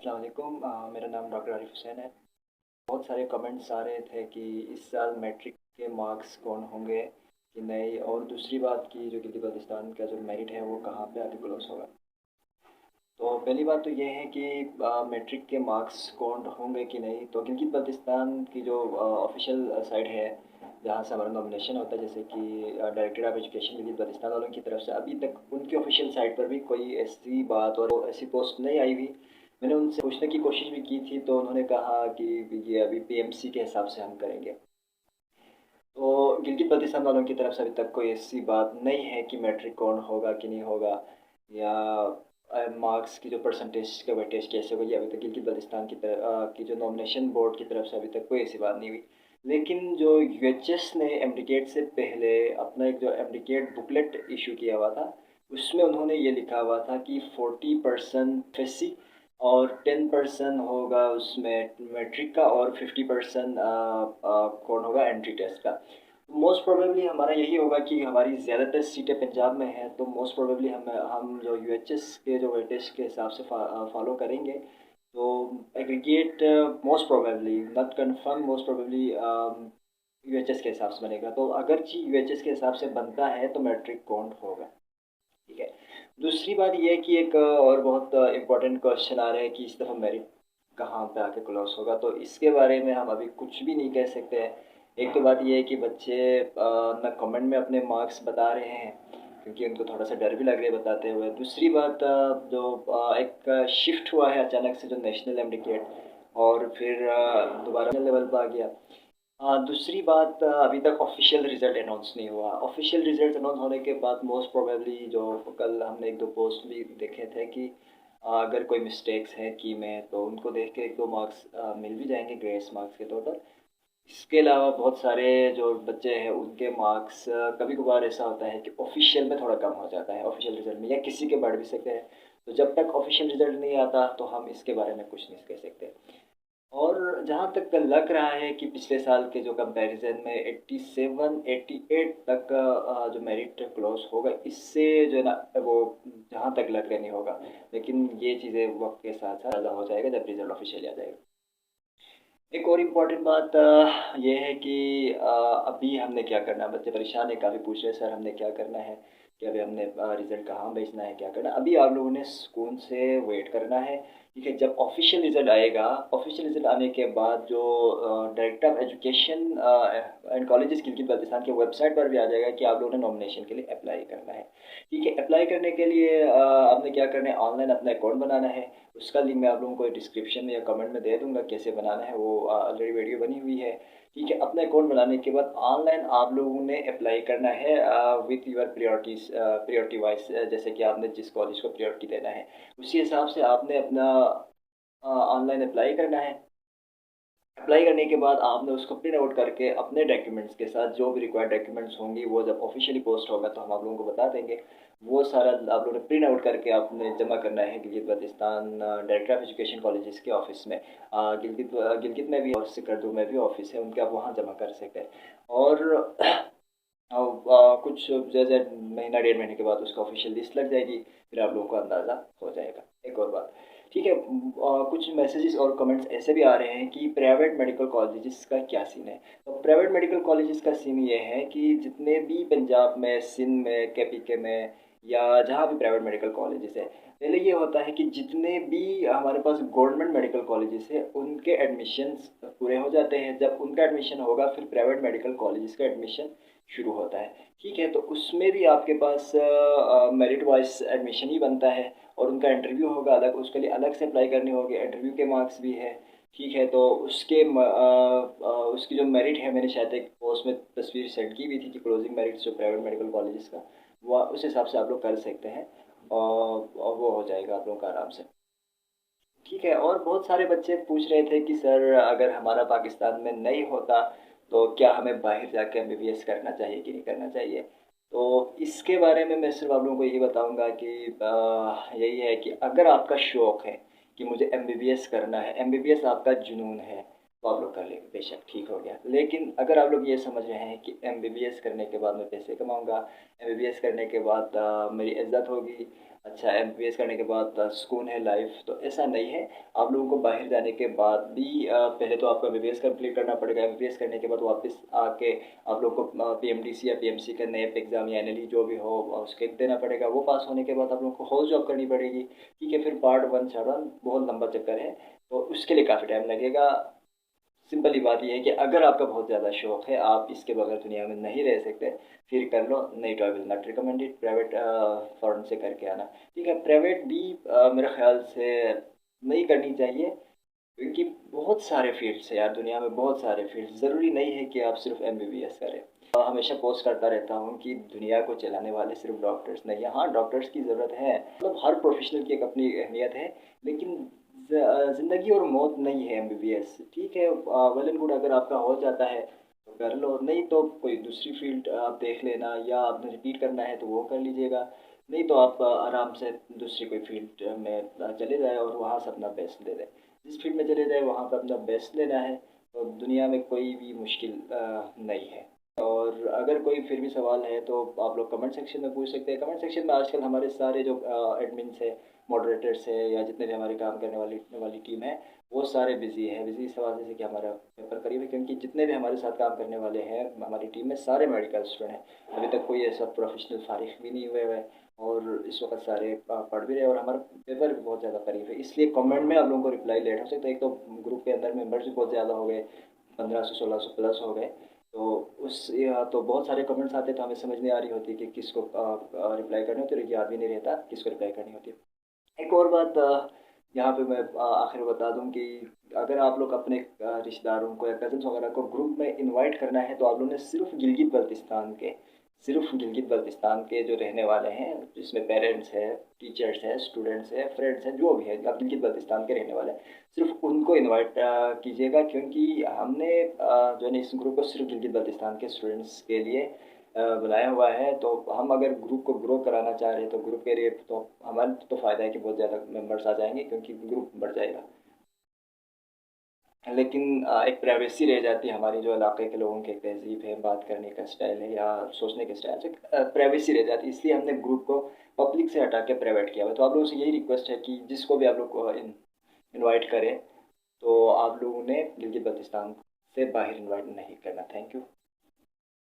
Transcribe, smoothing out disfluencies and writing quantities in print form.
अस्सलाम वालेकुम। मेरा नाम डॉक्टर आरिफ हुसैन है। बहुत सारे कमेंट्स आ रहे थे कि इस साल मैट्रिक के मार्क्स कौन होंगे कि नहीं, और दूसरी बात कि जो गिलगित बल्तिस्तान का जो मेरिट है वो कहाँ पे आके क्लोज होगा। तो पहली बात तो ये है कि मैट्रिक के मार्क्स कौन होंगे कि नहीं, तो गिलगित बल्तिस्तान की जो ऑफिशियल साइट है जहाँ से हमारा नॉमिनेशन होता है, जैसे कि director of education Gilgit Baltistan वालों की तरफ से अभी तक उनकी ऑफिशियल साइट पर भी कोई ऐसी बात और ऐसी पोस्ट नहीं आई हुई। मैंने उनसे पूछने की कोशिश भी की थी, तो उन्होंने कहा कि ये अभी पीएमसी के हिसाब से हम करेंगे। तो गिलगित बल्तिस्तान वालों की तरफ से अभी तक कोई ऐसी बात नहीं है कि मैट्रिक कौन होगा कि नहीं होगा, या मार्क्स की जो परसेंटेज का वेटेज कैसे होगा, ये अभी तक गिलगित बल्तिस्तान की जो नॉमिनेशन बोर्ड की तरफ से अभी तक कोई ऐसी बात नहीं हुई। लेकिन जो यूएचएस ने एमडीकेट से पहले अपना एक जो एमडीकेट बुकलेट इशू किया हुआ था, उसमें उन्होंने ये लिखा हुआ था कि 40% फेसी और 10% होगा उसमें मैट्रिक का, और 50% कौन होगा एंट्री टेस्ट का। मोस्ट प्रोबेबली हमारा यही होगा कि हमारी ज़्यादातर सीटें पंजाब में हैं, तो मोस्ट प्रोबेबली हम जो यूएचएस के जो वेटेज के हिसाब से फॉलो करेंगे। तो aggregate most probably not confirm, most probably UHS के हिसाब से बनेगा। तो अगर जी यूएचएस के हिसाब से बनता है तो मैट्रिक कौन होगा, ठीक है। दूसरी बात यह है कि एक और बहुत इम्पोर्टेंट क्वेश्चन आ रहा है कि इस दफ़ा मेरिट कहाँ पे आके क्लोज होगा, तो इसके बारे में हम अभी कुछ भी नहीं कह सकते हैं। एक तो बात यह है कि बच्चे न कमेंट में अपने मार्क्स बता रहे हैं, क्योंकि उनको थोड़ा सा डर भी लग रहा है बताते हुए। दूसरी बात जो एक शिफ्ट हुआ है अचानक से जो नेशनल एमडीकेट, और फिर दोबारा लेवल पर आ गया। दूसरी बात, अभी तक ऑफिशियल रिज़ल्ट अनाउंस नहीं हुआ। ऑफिशियल रिज़ल्ट अनाउंस होने के बाद मोस्ट प्रोबेबली जो कल हमने एक दो पोस्ट भी देखे थे कि अगर कोई मिस्टेक्स हैं की में, तो उनको देख के एक दो मार्क्स मिल भी जाएंगे ग्रेस मार्क्स के तौर पर। इसके अलावा बहुत सारे जो बच्चे हैं उनके मार्क्स कभी कभार ऐसा होता है कि ऑफिशियल में थोड़ा कम हो जाता है, ऑफिशियल रिज़ल्ट में, या किसी के बढ़ भी सकते हैं। तो जब तक ऑफिशियल रिज़ल्ट नहीं आता तो हम इसके बारे में कुछ नहीं कह सकते। और जहाँ तक लग रहा है कि पिछले साल के जो कंपैरिजन में 87 88 तक जो मेरिट क्लोज होगा, इससे जो है ना वो जहाँ तक लग रहा नहीं होगा। लेकिन ये चीज़ें वक्त के साथ साथ ज़्यादा हो जाएगा जब रिजल्ट ऑफिशियल आ जाएगा। एक और इम्पॉर्टेंट बात ये है कि अभी हमने क्या करना है। बच्चे परेशान है, काफ़ी पूछ रहे हैं सर हमने क्या करना है, कि अभी हमने रिज़ल्ट कहाँ भेजना है, क्या करना है। अभी आप लोगों ने सुकून से वेट करना है, ठीक है। जब ऑफिशियल रिज़ल्ट आएगा, ऑफिशियल रिज़ल्ट आने के बाद जो director of education and colleges Gilgit Baltistan की वेबसाइट पर भी आ जाएगा कि आप लोगों ने नॉमिनेशन के लिए अप्लाई करना है, ठीक है। अप्लाई करने के लिए आपने क्या करना है, ऑनलाइन अपना अकाउंट बनाना है। उसका लिंक मैं आप लोगों को डिस्क्रिप्शन में या कमेंट में दे दूंगा, कैसे बनाना है वो ऑलरेडी वीडियो बनी हुई है, ठीक है। अपना अकाउंट बनाने के बाद ऑनलाइन आप लोगों ने अप्लाई करना है with your priorities, priority wise, जैसे कि आपने जिस कॉलेज को प्रियोरिटी देना है उसी हिसाब से आपने अपना ऑनलाइन अप्लाई करना है। अप्लाई करने के बाद आपने उसको प्रिंट आउट करके अपने डॉक्यूमेंट्स के साथ, जो भी रिक्वायर्ड डॉक्यूमेंट्स होंगी वो जब ऑफिशियली पोस्ट होगा तो हम आप लोगों को बता देंगे। वो सारा आप लोगों ने प्रिंट आउट करके आपने जमा करना है Gilgit Baltistan director of education colleges के ऑफिस में। गिलगित में भी और सिकरदू में भी ऑफिस है उनके, आप वहाँ जमा कर सकते हैं। और कुछ जैसे महीना डेढ़ महीने के बाद उसका ऑफिशियल लिस्ट लग जाएगी, फिर आप लोगों को अंदाज़ा हो जाएगा। एक और बात, ठीक है, कुछ मैसेजेस और कमेंट्स ऐसे भी आ रहे हैं कि प्राइवेट मेडिकल कॉलेजेस का क्या सीन है। तो प्राइवेट मेडिकल कॉलेजेस का सीन ये है कि जितने भी पंजाब में, सिंध में, केपीके में, या जहाँ भी प्राइवेट मेडिकल कॉलेजेस है, पहले ये होता है कि जितने भी हमारे पास गवर्नमेंट मेडिकल कॉलेजेस है उनके एडमिशन्स पूरे हो जाते हैं। जब उनका एडमिशन होगा फिर प्राइवेट मेडिकल कॉलेजेस का एडमिशन शुरू होता है, ठीक है। तो उसमें भी आपके पास मेरिट वाइज एडमिशन ही बनता है, और उनका इंटरव्यू होगा अलग, उसके लिए अलग से अप्लाई करनी होगी, इंटरव्यू के मार्क्स भी है, ठीक है। तो उसकी जो मेरिट है, मैंने शायद एक पोस्ट में तस्वीर सेंड की हुई थी कि क्लोजिंग मेरिट जो प्राइवेट मेडिकल कॉलेजेस का, वो उस हिसाब से आप लोग कर सकते हैं, और वो हो जाएगा आप लोगों का आराम से, ठीक है। और बहुत सारे बच्चे पूछ रहे थे कि सर अगर हमारा पाकिस्तान में नहीं होता तो क्या हमें बाहर जाके एमबीबीएस करना चाहिए कि नहीं करना चाहिए। तो इसके बारे में मैं सिर्फ आप लोगों को यही बताऊंगा कि यही है कि अगर आपका शौक़ है कि मुझे एमबीबीएस करना है, एमबीबीएस आपका जुनून है, तो आप लोग कर लेंगे, बेशक ठीक हो गया। लेकिन अगर आप लोग ये समझ रहे हैं कि एमबीबीएस करने के बाद मैं पैसे कमाऊंगा, एमबीबीएस करने के बाद मेरी इज्जत होगी, अच्छा एमबीबीएस करने के बाद सुकून है लाइफ, तो ऐसा नहीं है। आप लोगों को बाहर जाने के बाद भी पहले तो आपको एमबीबीएस कंप्लीट करना पड़ेगा। एमबीबीएस करने के बाद वापस आके आप लोग को पीएमडीसी या पीएमसी का नेप एग्ज़ाम या एनएलई जो भी हो उसके देना पड़ेगा। वो पास होने के बाद आप लोग को होल जॉब करनी पड़ेगी। ठीक है, फिर पार्ट वन छाड़ बहुत लंबा चक्कर है, तो उसके लिए काफ़ी टाइम लगेगा। सिंपल ही बात यह है कि अगर आपका बहुत ज़्यादा शौक है, आप इसके बगैर दुनिया में नहीं रह सकते, फिर कर लो। नहीं तो I will not recommended private foreign से करके आना। ठीक है, प्राइवेट भी मेरे ख्याल से नहीं करनी चाहिए, क्योंकि बहुत सारे फील्ड्स है यार दुनिया में, बहुत सारे फील्ड्स। ज़रूरी नहीं है कि आप सिर्फ एमबीबीएस करें। हमेशा पोस्ट करता रहता हूँ कि दुनिया को चलाने वाले सिर्फ डॉक्टर्स नहीं है। हाँ, डॉक्टर्स की ज़रूरत है, मतलब हर प्रोफेशनल की एक अपनी अहमियत है, लेकिन ज़िंदगी और मौत नहीं है एमबीबीएस। ठीक है, वेल एंड गुड, अगर आपका हो जाता है तो कर लो, नहीं तो कोई दूसरी फील्ड आप देख लेना, या आपने रिपीट करना है तो वो कर लीजिएगा। नहीं तो आप आराम से दूसरी कोई फील्ड में चले जाए और वहाँ से अपना बेस्ट दे दें। जिस फील्ड में चले जाए वहाँ पर अपना बेस्ट लेना है, तो दुनिया में कोई भी मुश्किल नहीं है। और अगर कोई फिर भी सवाल है तो आप लोग कमेंट सेक्शन में पूछ सकते हैं। कमेंट सेक्शन में आजकल हमारे सारे जो एडमिन्स है, मॉडरेटर्स है, या जितने भी हमारे काम करने वाली टीम है, वो सारे बिजी है। बिजी इस वजह से कि हमारा पेपर करीब है, क्योंकि जितने भी हमारे साथ काम करने वाले हैं हमारी टीम में सारे मेडिकल स्टूडेंट हैं। अभी तक कोई ऐसा प्रोफेशनल फारिग भी नहीं हुए हुए, और इस वक्त सारे पढ़ भी रहे, और हमारा पेपर भी बहुत ज़्यादा करीब है। इसलिए कमेंट में आप लोगों को रिप्लाई लेट हो सकता है। एक तो ग्रुप के अंदर मेंबर्स भी बहुत ज़्यादा हो गए, 1500 1600 प्लस हो गए, तो उस या तो बहुत सारे कमेंट्स आते, तो हमें समझ नहीं आ रही होती कि किसको रिप्लाई करनी होती है, और याद भी नहीं रहता किसको रिप्लाई करनी होती है। एक और बात यहाँ पे मैं आखिर में बता दूँ कि अगर आप लोग अपने रिश्तेदारों को या कज़न्स वगैरह को ग्रुप में इनवाइट करना है, तो आप लोगों ने सिर्फ गिलगित बल्तिस्तान के जो रहने वाले हैं, जिसमें पेरेंट्स हैं, टीचर्स हैं, स्टूडेंट्स हैं, फ्रेंड्स हैं, जो भी है, आप गिलगित बल्तिस्तान के रहने वाले हैं, सिर्फ उनको इनवाइट कीजिएगा। क्योंकि हमने जो है ना इस ग्रुप को सिर्फ गिलगित बल्तिस्तान के स्टूडेंट्स के लिए बनाया हुआ है। तो हम अगर ग्रुप को ग्रो कराना चाह रहे हैं तो ग्रुप के लिए तो हमारा तो फ़ायदा है कि बहुत ज़्यादा मेंबर्स आ जाएंगे, क्योंकि ग्रुप बढ़ जाएगा। लेकिन एक प्राइवेसी रह जाती है हमारी, जो इलाके के लोगों की एक तहज़ीब है, बात करने का स्टाइल है या सोचने के स्टाइल से प्राइवेसी रह जाती है। इसलिए हमने ग्रुप को पब्लिक से हटा के प्राइवेट किया हुआ है। तो आप लोगों से यही रिक्वेस्ट है कि जिसको भी आप लोग इनवाइट करें, तो आप लोगों ने गिलगित बल्तिस्तान से बाहर इनवाइट नहीं करना। Thank you.